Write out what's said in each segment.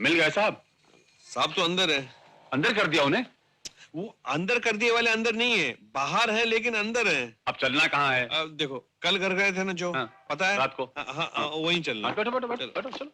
मिल गया साहब? साहब तो अंदर है। अंदर कर दिया उन्हें? वो अंदर कर दिए वाले अंदर नहीं है, बाहर है लेकिन अंदर है। अब चलना कहाँ है? अब देखो, कल घर गए थे ना जो, हाँ, पता है? रात को। हाँ हाँ, हाँ, वहीं चलना। बैठो बैठो बैठो बैठो, चलो।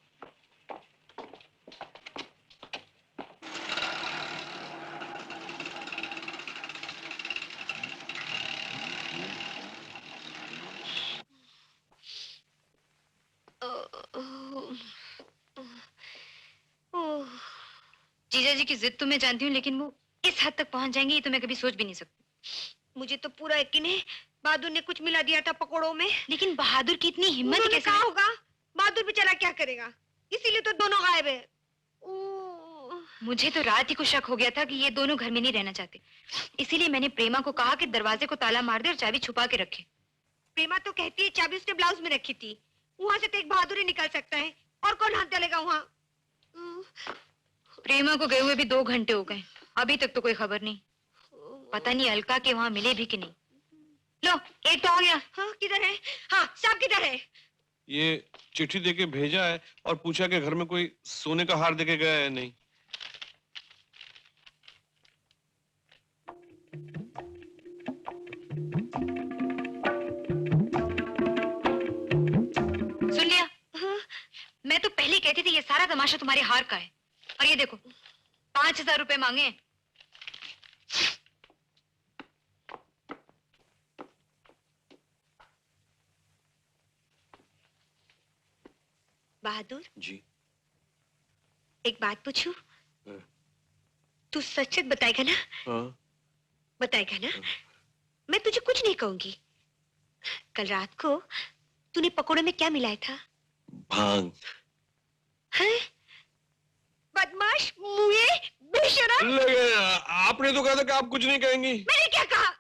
जीजा जी की जिद तो मैं जानती हूँ, लेकिन वो इस हद तक पहुंच जाएंगे ये तो मैं कभी सोच भी नहीं सकती। मुझे तो पूरा यकीन है बहादुर ने कुछ मिला दिया था पकौड़ों में। लेकिन बहादुर की इतनी हिम्मत कैसे? कहा होगा? बहादुर बेचारा क्या करेगा, इसीलिए तो दोनों गायब है। मुझे तो रात ही को शक हो गया था कि ये दोनों घर में नहीं रहना चाहते, इसीलिए मैंने प्रेमा को कहा कि दरवाजे को ताला मार दे और चाबी छुपा के रखे। प्रेमा तो कहती है चाबी उसने ब्लाउज में रखी थी, वहां से तो एक बहादुर ही निकल सकता है, और कौन हाथ डालेगा वहाँ? प्रेमा को गए हुए भी 2 घंटे हो गए, अभी तक तो कोई खबर नहीं। पता नहीं अलका के वहाँ मिले भी कि नहीं। लो, एक तो आ गया। हाँ, किधर है? हाँ, साहब किधर है? ये चिट्ठी देके भेजा है और पूछा कि घर में कोई सोने का हार देके गया है नहीं। सुन लिया? हाँ? मैं तो पहले कहती थी ये सारा तमाशा तुम्हारे हार का है, और ये देखो 5000 रुपए मांगे। बहादुर जी। एक बात पूछूं? हाँ। तू सच सच बताएगा ना? हाँ। बताएगा ना? हाँ। मैं तुझे कुछ नहीं कहूंगी। कल रात को तूने पकोड़े में क्या मिलाया था? भांग। हैं? बदमाश, मुए, बेशरम। आपने तो कहा था कि आप कुछ नहीं कहेंगी। मैंने क्या कहा?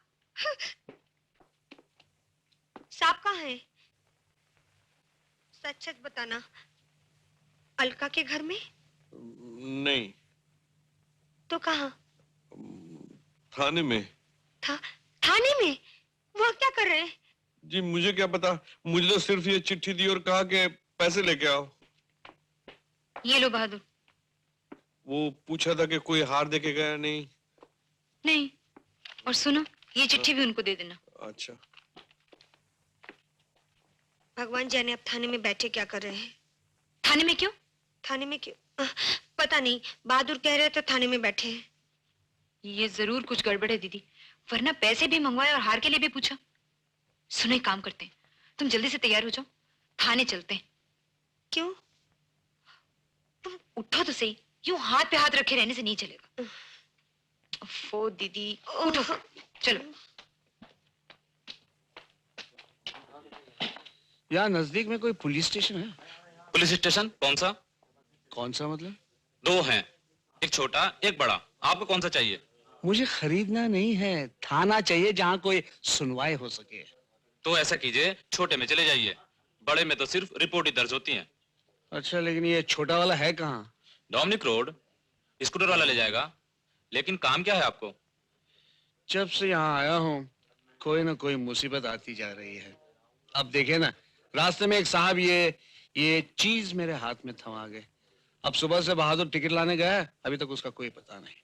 सांप कहाँ है? सच सच बताना। अलका के घर में? नहीं। तो कहाँ? थाने में। थाने में? वहाँ क्या कर रहे हैं? जी मुझे क्या पता, मुझे तो सिर्फ ये चिट्ठी दी और कहा कि पैसे लेके आओ। ये लो बहादुर। वो पूछा था कि कोई हार देके गया नहीं। नहीं, और सुनो ये चिट्ठी भी उनको दे देना। अच्छा। भगवान जाने अब थाने में बैठे क्या कर रहे हैं। थाने में क्यों? थाने में क्यों? पता नहीं, बहादुर कह रहे तो थाने में बैठे हैं। ये जरूर कुछ गड़बड़ है दीदी, वरना पैसे भी मंगवाए और हार के लिए भी पूछा। सुनो एक काम करते हैं, तुम जल्दी से तैयार हो जाओ, थाने चलते हैं। क्यों? तुम उठो तो सही, यूं हाथ पे हाथ रखे रहने से नहीं चलेगा। ओफो दीदी, उठो चलो। यहाँ नजदीक में कोई पुलिस स्टेशन है? पुलिस स्टेशन कौन सा? कौन सा मतलब? 2 हैं, एक छोटा एक बड़ा। आपको कौन सा चाहिए? मुझे खरीदना नहीं है, थाना चाहिए जहाँ कोई सुनवाई हो सके। तो ऐसा कीजिए, छोटे में चले जाइए, बड़े में तो सिर्फ रिपोर्ट ही दर्ज होती है। अच्छा, लेकिन ये छोटा वाला है कहाँ? डोमिनिक रोड, स्कूटर वाला ले जाएगा। लेकिन काम क्या है आपको? जब से यहाँ आया हूँ कोई ना कोई मुसीबत आती जा रही है। अब देखे ना, रास्ते में एक साहब ये चीज मेरे हाथ में थमा गए। अब सुबह से बहादुर टिकट लाने गया है, अभी तक उसका कोई पता नहीं।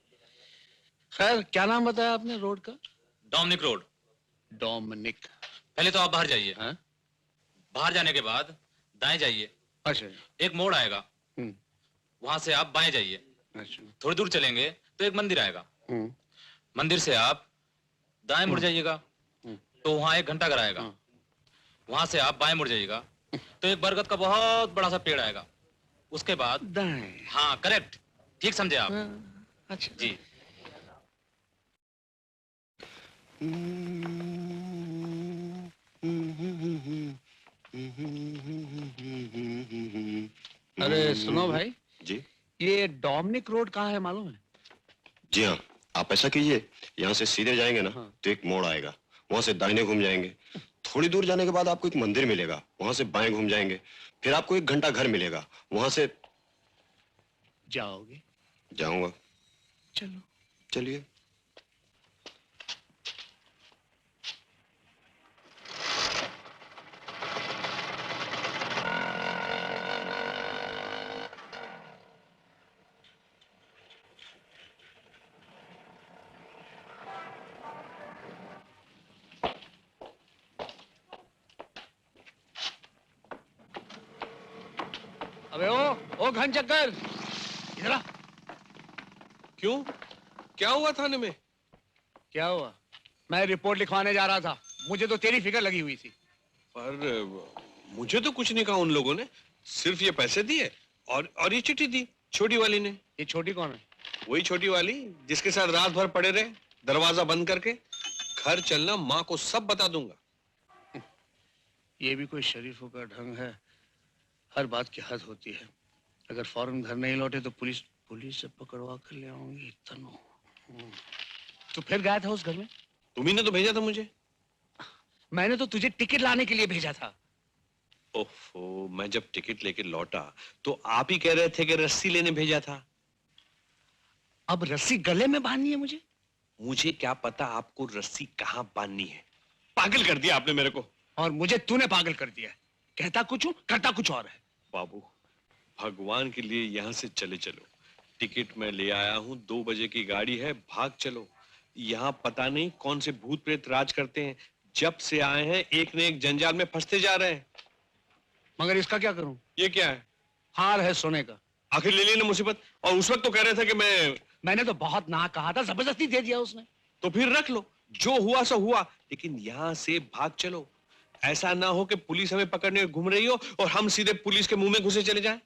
खैर, क्या नाम बताया आपने रोड का? Dominic road. डोमिनिक। पहले तो आप बाहर जाइए। हाँ? बाहर जाने के बाद दाएं जाइए। अच्छा। एक मोड़ आएगा, वहां से आप बाएं जाइए। अच्छा। थोड़ी दूर चलेंगे तो एक मंदिर आएगा। मंदिर से आप दाएं मुड़ जाइएगा तो वहां एक घंटा घर आएगा। वहां से आप बाएं मुड़ जाइएगा तो एक बरगद का बहुत बड़ा सा पेड़ आएगा। उसके बाद दाएं। हाँ करेक्ट, ठीक समझे आप। अच्छा जी। अरे सुनो भाई जी। ये डोमिनिक रोड कहाँ है मालूम है? जी हाँ, आप ऐसा कीजिए, यहाँ से सीधे जाएंगे ना तो एक मोड़ आएगा, वहां से दाहिने घूम जाएंगे। थोड़ी दूर जाने के बाद आपको एक मंदिर मिलेगा, वहां से बाएं घूम जाएंगे, फिर आपको एक घंटा घर मिलेगा, वहां से जाओगे? जाऊंगा। चलो। चलिए। अबे ओ घन चक्कर, इधर आ। क्यों? क्या हुआ थाने में? क्या हुआ? मैं रिपोर्ट लिखवाने जा रहा था, मुझे तो तेरी फिक्र लगी हुई थी। पर मुझे तो कुछ नहीं कहा उन लोगों ने, सिर्फ ये पैसे दिए और ये चिट्ठी दी छोटी वाली ने। ये छोटी कौन है? वही छोटी वाली जिसके साथ रात भर पड़े रहे, दरवाजा बंद करके। घर चलना, माँ को सब बता दूंगा। ये भी कोई शरीफों का ढंग है, हर बात की हद होती है। अगर फौरन घर नहीं लौटे तो पुलिस से पकड़वा कर ले आऊंगी। तनु, तो फिर गया था उस घर में? तुम्ही ने तो भेजा था मुझे। मैंने तो तुझे टिकट लाने के लिए भेजा था। ओफो, मैं जब टिकट लेके लौटा तो आप ही कह रहे थे कि रस्सी लेने भेजा था। अब रस्सी गले में बांधनी है मुझे? मुझे क्या पता आपको रस्सी कहाँ बांधनी है। पागल कर दिया आपने मेरे को। और मुझे तूने पागल कर दिया। कहता कुछ हूं, करता कुछ और है। बाबू, भगवान के लिए यहाँ से चले चलो। टिकट मैं ले आया हूँ, 2 बजे की गाड़ी है, भाग चलो। यहाँ पता नहीं कौन से भूत प्रेत राज करते हैं। जब से आए हैं एक न एक जंजाल में फंसते जा रहे हैं। मगर इसका क्या करूं? ये क्या है? हार है सोने का। आखिर ले ली ना मुसीबत। और उस वक्त तो कह रहे थे कि मैंने तो बहुत ना कहा था, जबरदस्ती दे दिया उसने। तो फिर रख लो, जो हुआ सो हुआ, लेकिन यहाँ से भाग चलो। ऐसा ना हो कि पुलिस हमें पकड़ने घूम रही हो और हम सीधे पुलिस के मुंह में घुसे चले जाएं।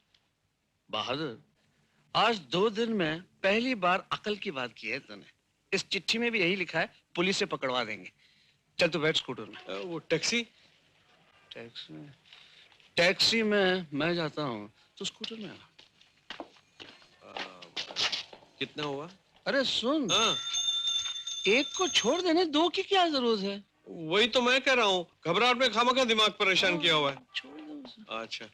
बहादुर, आज 2 दिन में पहली बार अकल की बात की है तूने। इस चिट्ठी में भी यही लिखा है, पुलिस से पकड़वा देंगे। चल तू बैठ स्कूटर में। वो टैक्सी? टैक्सी में मैं जाता हूँ, तो स्कूटर में आ। कितना हुआ? अरे सुन, हाँ। एक को छोड़ देने 2 की क्या जरूरत है? वही तो मैं कह रहा हूँ, घबराहट में खामखा दिमाग परेशान किया हुआ है। छोड़ दो उसे। अच्छा,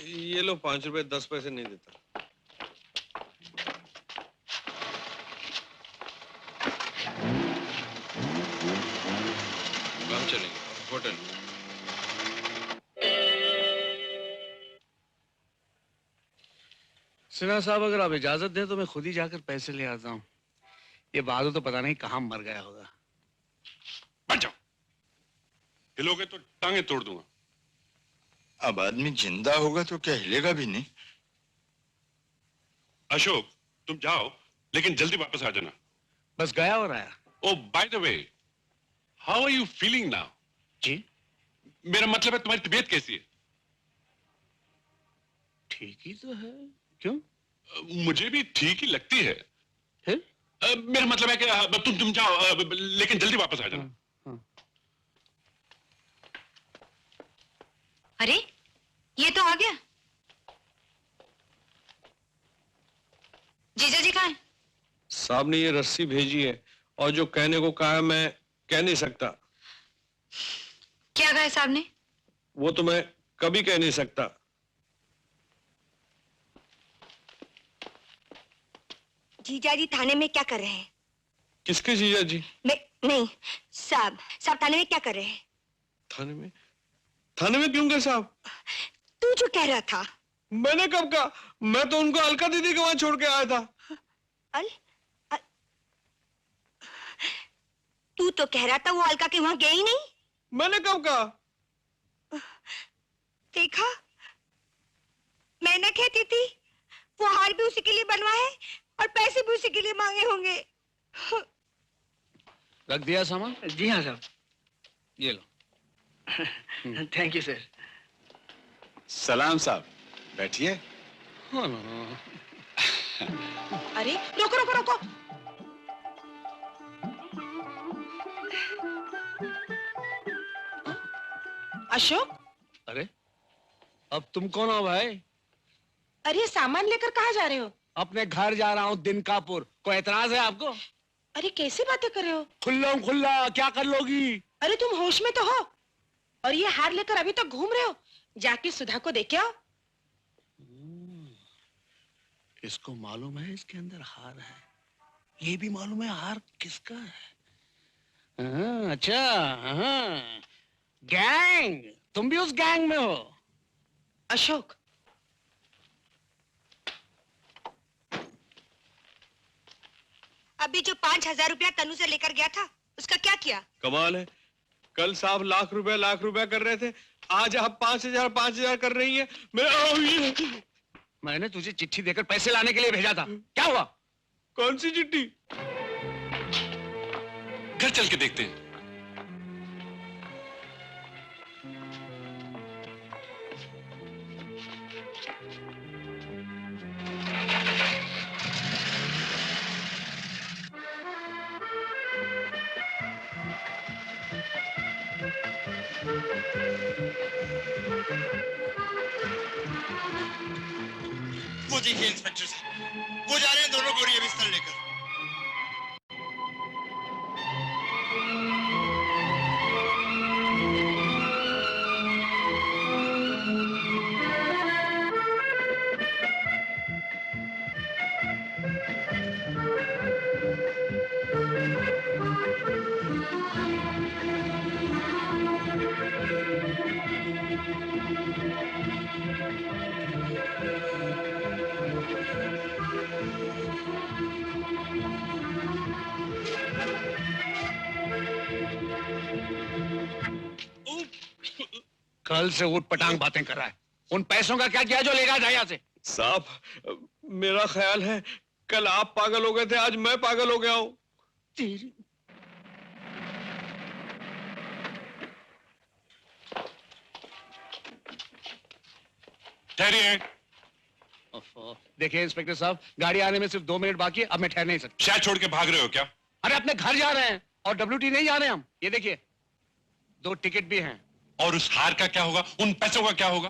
ये लो 5 रुपए, 10 पैसे नहीं देता। हम चलेंगे होटल। सिन्हा साहब, अगर आप इजाजत दें तो मैं खुद ही जाकर पैसे ले आता हूँ। ये बहादुर तो पता नहीं कहाँ मर गया होगा। बैठ जाओ, हिलोगे तो टांगे तोड़ दूंगा। अब आदमी जिंदा होगा तो क्या हिलेगा भी नहीं। अशोक, तुम जाओ, लेकिन जल्दी वापस आ जाना। बस गया और आया। Oh by the way, how are you feeling now? जी, मेरा मतलब है तुम्हारी तबीयत कैसी है? ठीक ही तो है। क्यों? मुझे भी ठीक ही लगती है। फिर? मेरा मतलब है कि तुम जाओ, लेकिन जल्दी वापस आ जाना। अरे ये तो आ गया। जीजा जी कहाँ हैं? साहब ने ये रस्सी भेजी है और जो कहने को कहा है मैं कह नहीं सकता। क्या कहा है साहब ने? वो तो मैं कभी कह नहीं सकता। जीजा जी थाने में क्या कर रहे हैं? किसके जीजा जी? नहीं, साहब थाने में क्या कर रहे हैं? थाने में? थाने में क्यों गए साहब? तू जो कह रहा था। मैंने कब कहा? मैं तो उनको अलका दीदी के वहां छोड़ के आया था। तू तो कह रहा था वो अलका के वहां गए ही नहीं। मैंने कब कहा? देखा, मैं न कहती थी वो हार भी उसी के लिए बनवा है और पैसे भी उसी के लिए मांगे होंगे। रख दिया सामान? जी हाँ साहब। ये लो। Thank you sir. सलाम साहब, बैठिए। अरे रोको रोको रोको। अशोक, अरे अब तुम कौन हो भाई? अरे सामान लेकर कहाँ जा रहे हो? अपने घर जा रहा हूँ दिनकापुर। कोई एतराज है आपको? अरे कैसे बातें कर रहे हो? खुल्ला क्या कर लोगी? अरे तुम होश में तो हो और ये हार लेकर अभी तक घूम रहे हो। जाके सुधा को देखे आओ। इसको मालूम है इसके अंदर हार है। ये भी मालूम है हार किसका है। अच्छा, गैंग। तुम भी उस गैंग में हो? अशोक, अभी जो 5,000 रुपया तनु से लेकर गया था उसका क्या किया? कमाल है, कल साहब लाख रुपया कर रहे थे, आज आप 5,000 कर रही हैं। मैंने तुझे चिट्ठी देकर पैसे लाने के लिए भेजा था, क्या हुआ? कौन सी चिट्ठी? घर चल के देखते हैं। वो देखिए इंस्पेक्टर साहब, वो जा रहे हैं दोनों बोरियां बिस्तर लेकर। कल से उठ पटांग बातें कर रहा है। उन पैसों का क्या किया जो लेगा था यहाँ से? साहब, मेरा ख्याल है कल आप पागल हो गए थे, आज मैं पागल हो गया हूं। ठहरिए। देखिए इंस्पेक्टर साहब, गाड़ी आने में सिर्फ 2 मिनट बाकी है, अब मैं ठहर नहीं सकता। शहर छोड़ के भाग रहे हो क्या? अरे अपने घर जा रहे हैं और WT नहीं जा रहे हम। ये देखिए 2 टिकट भी हैं। और उस हार का क्या होगा? उन पैसों का क्या होगा?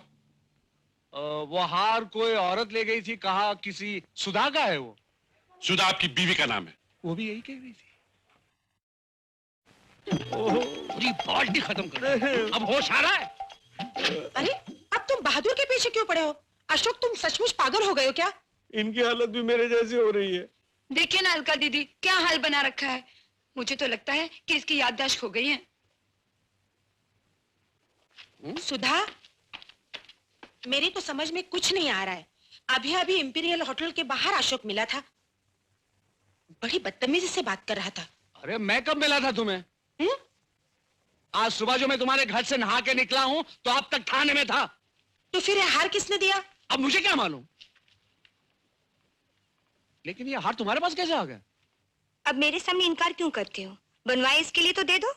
वो हार कोई औरत ले गई थी, कहा किसी सुधा का है वो। सुधा आपकी बीवी का नाम है। वो भी यही कह रही थी। पूरी बाल्टी खत्म कर, अब होश आ रहा है। अरे अब तुम बहादुर के पीछे क्यों पड़े हो? अशोक, तुम सचमुच पागल हो गए हो क्या? इनकी हालत भी मेरे जैसी हो रही है। देखिए ना अलका दीदी, क्या हाल बना रखा है। मुझे तो लगता है कि इसकी याददाश्त खो गई है। सुधा, मेरी तो समझ में कुछ नहीं आ रहा है। अभी अभी इंपीरियल होटल के बाहर अशोक मिला था, बड़ी बदतमीजी से बात कर रहा था। अरे मैं कब मिला था तुम्हें? आज सुबह जो मैं तुम्हारे घर से नहा के निकला हूं तो अब तक थाने में था। तो फिर ये हार किसने दिया? अब मुझे क्या मालूम। लेकिन ये हार तुम्हारे पास कैसे आ गया? अब मेरे सामने इनकार क्यों करते हो? बनवाए इसके लिए तो दे दो।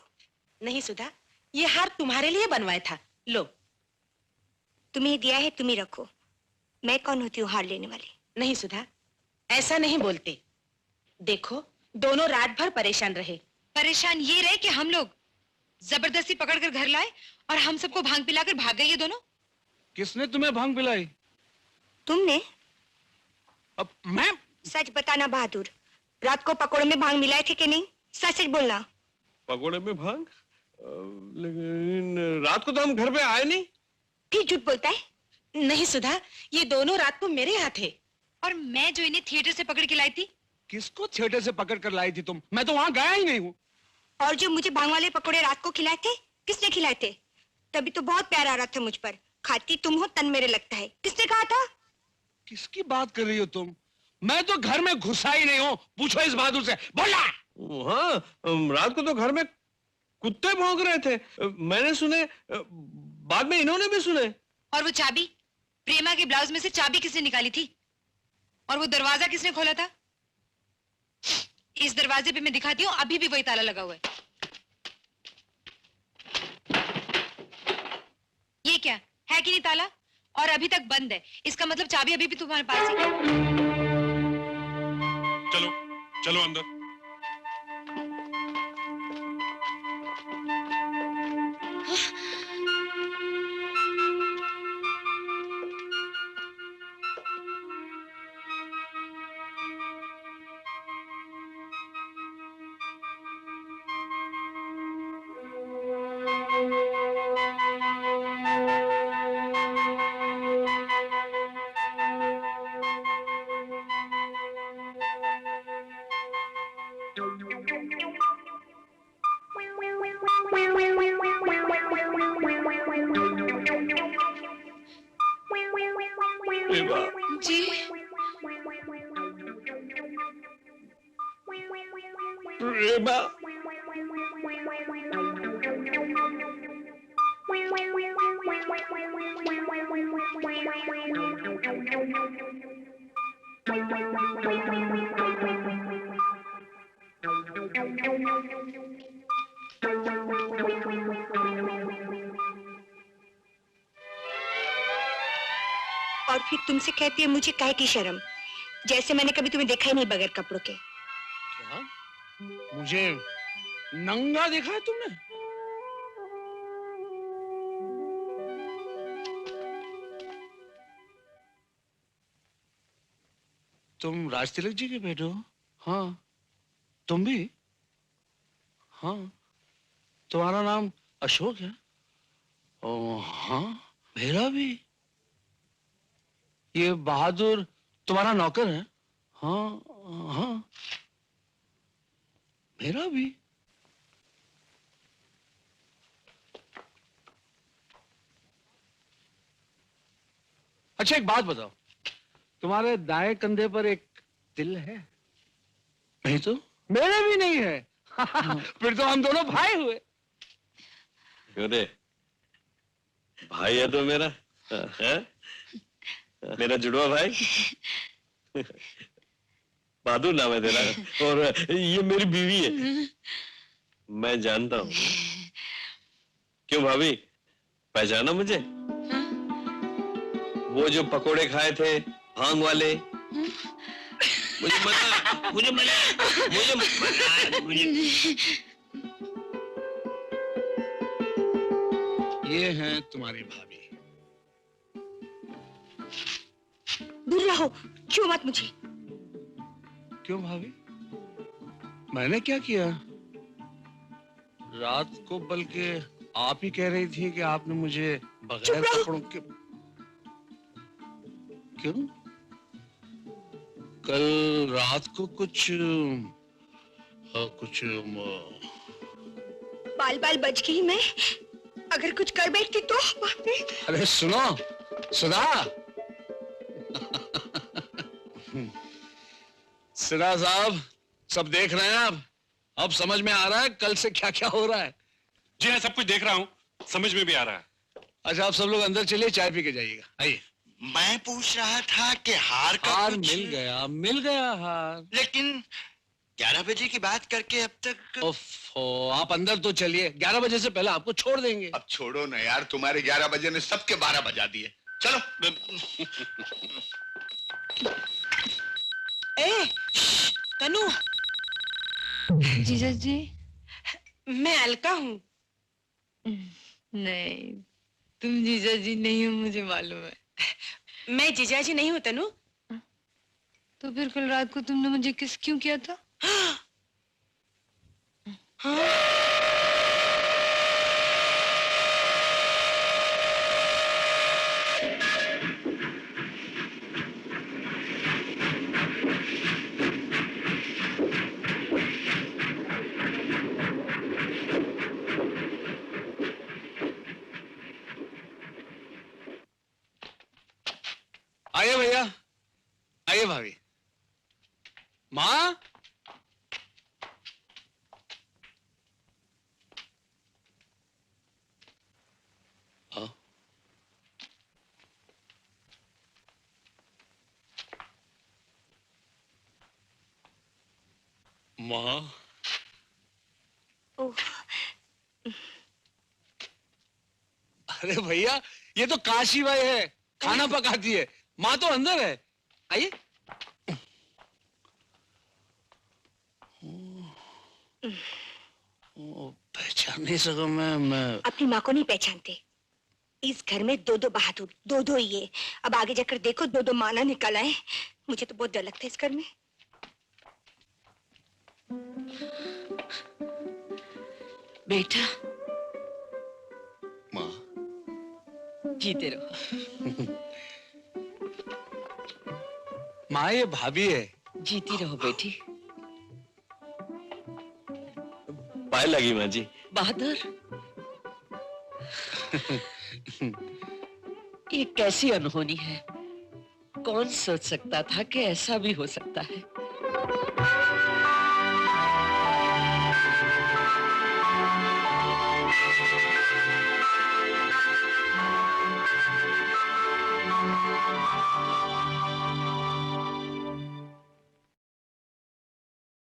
नहीं सुधा, ये हार तुम्हारे लिए बनवाया था, लो। तुम्हें दिया है, तुम ही रखो। मैं कौन होती हूँ हार लेने वाली? नहीं सुधा, ऐसा नहीं बोलते। देखो, दोनों रात भर परेशान रहे। परेशान ये रहे कि हम लोग जबरदस्ती पकड़कर घर लाए और हम सबको भांग पिलाकर भाग गए ये दोनों। किसने तुम्हें भांग पिलाई? तुमने? अब मैं? सच बताना बहादुर, रात को पकोड़े में भांग मिलाए थे कि नहीं? सच सच बोलना। पकोड़े में भांग? लेकिन रात को तो हम घर पे आए नहीं। फिर झूठ बोलता है? नहीं सुधा, ये दोनों रात को मेरे यहाँ थे। और मैं जो इन्हें थिएटर से पकड़ के लाई थी। किसको थिएटर से पकड़ कर लाई थी तुम? मैं तो वहां गया ही नहीं हूँ। और जो मुझे भांग वाले पकोड़े रात को खिलाए थे, किसने खिलाए थे? तभी तो बहुत प्यार आ रहा था मुझ पर। खाती तुम हो, तन मेरे लगता है। किसने कहा था? किसकी बात कर रही हो तुम? मैं तो घर में घुसा ही नहीं हूँ। पूछो इस बहादुर से। बोला। हाँ, रात को तो घर में कुत्ते भौंक रहे थे, मैंने सुने, बाद में इन्होंने भी सुने। और वो चाबी, प्रेमा के ब्लाउज में से चाबी किसने निकाली थी? और वो दरवाजा किसने खोला था? इस दरवाजे पे मैं दिखाती हूँ, अभी भी वही ताला लगा हुआ है। ये क्या है कि नहीं ताला? और अभी तक बंद है। इसका मतलब चाबी अभी भी तुम्हारे पास है। चलो चलो अंदर। जी प्रेमा, और फिर तुमसे कहती है मुझे काहे की शर्म, जैसे मैंने कभी तुम्हें देखा ही नहीं बगैर कपड़ों के। क्या? मुझे नंगा देखा है तुमने? तुम राज तिलक जी के बेटे हो? हाँ। तुम भी? हाँ। तुम्हारा नाम अशोक है? ओ हाँ। मेरा भी। ये बहादुर तुम्हारा नौकर है? हाँ हाँ। मेरा भी। अच्छा एक बात बताओ, तुम्हारे दाएं कंधे पर एक तिल है? नहीं तो? मेरे भी नहीं है। फिर तो हम दोनों भाई हुए। क्यों रे? भाई है तो मेरा है? मेरा जुड़वा भाई। बहादुर नाम है तेरा और ये मेरी बीवी है। मैं जानता हूँ। क्यों भाभी, पहचाना मुझे? वो जो पकोड़े खाए थे भांग वाले। मुझे मना, मुझे मना, मुझे मना, मुझे। ये हैं तुम्हारी भाभी। दूर रहो, छू मत मुझे। क्यों भाभी? मैंने क्या किया? रात को बल्कि आप ही कह रही थी कि आपने मुझे बगैर कपड़ों के। क्यों? कल रात को कुछ बाल बाल बच गई मैं। अगर कुछ कर बैठती तो बाप रे। अरे सुनो सुधा। सिरा साहब सब देख रहे हैं आप। अब समझ में आ रहा है कल से क्या क्या हो रहा है। जी हाँ, सब कुछ देख रहा हूँ, समझ में भी आ रहा है। अच्छा आप सब लोग अंदर चलिए, चाय पी के जाइएगा। आइए। मैं पूछ रहा था कि हार का हार कुछ... मिल गया हार। लेकिन 11 बजे की बात करके अब तक... ओफो, आप अंदर तो चलिए, 11 बजे से पहले आपको छोड़ देंगे। अब छोड़ो ना यार, तुम्हारे 11 बजे ने सबके 12 बजा दिए। चलो। ए, तनु। जीजा जी। मैं अलका हूँ। नहीं, तुम जीजा जी नहीं हो, मुझे मालूम है। मैं जीजा जी नहीं हूँ तनु। तो फिर कल रात को तुमने मुझे किस क्यों किया था? हाँ? आइए भैया, आइए भाभी। माँ, माँ। अरे भैया, ये तो काशी बाई है, खाना पकाती है। माँ तो अंदर है। आइए। पहचान नहीं सका मैं। अपनी माँ को नहीं पहचानते? इस घर में दो दो बहादुर, दो दो ही है। अब आगे जाकर देखो दो दो माना निकल आए। मुझे तो बहुत डर लगता है इस घर में। बेटा, माँ जीते रहो। माँ ये भाभी है। जीती रहो बेटी। पाए लगी माँ जी। बहादुर, ये कैसी अनहोनी है। कौन सोच सकता था कि ऐसा भी हो सकता है।